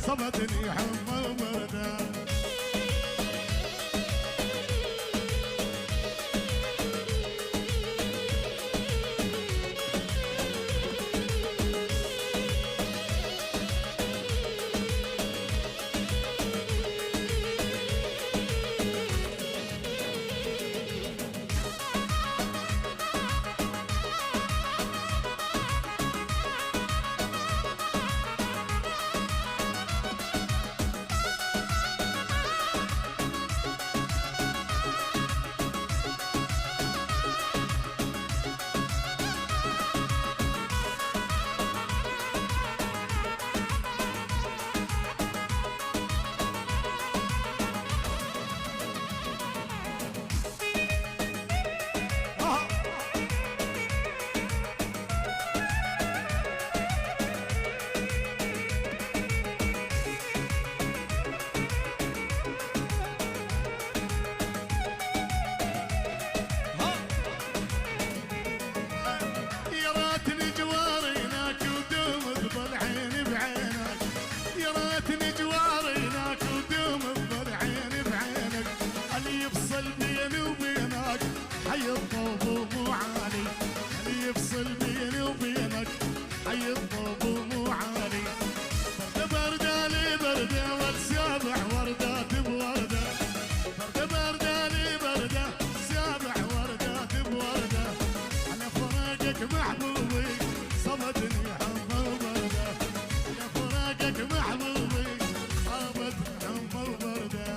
صبتني حمى وبرده. حي الطوب مو عالي، اللي يفصل بيني وبينك حي الطوب مو عالي. برده برده لي برده والسابع وردات بورده، برده برده لي برده سابع وردات بورده. على فراقك محبوبي صبتني حمى وبرده، على فراقك محبوبي صبتني حمى وبرده.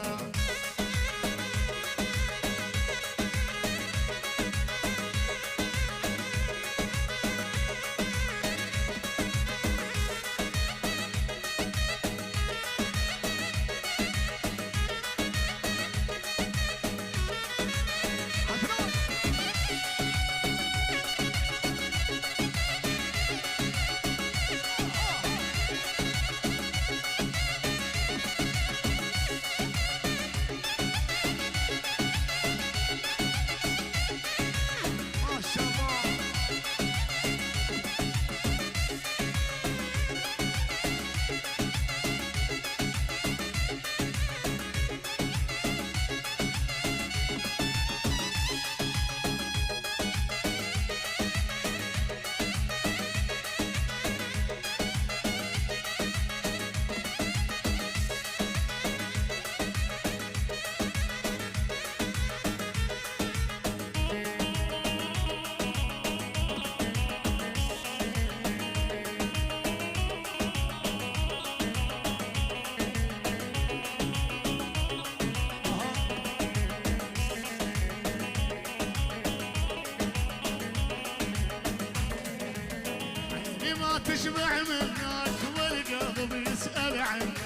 ما تشبع منك والقلب يسأل عنك،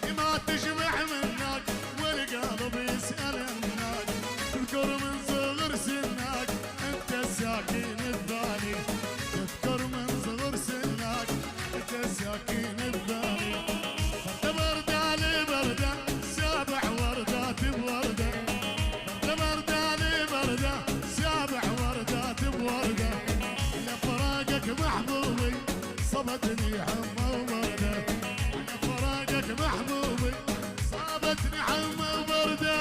عيني ما تشبع منك والقلب يسأل عنك. تذكر من صغر سنك انت الساكن الثاني، تذكر من صغر سنك انت الساكن الثاني. برده برده لي برده سابع وردات بورده، برده برده لي برده سابع وردات بورده. فراقك محبوبي صبتني حمى وبرده، على فراقك محبوبي صابتني حمى وبرده.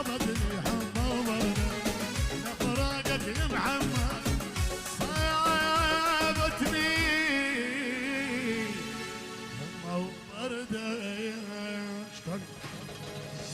صمدني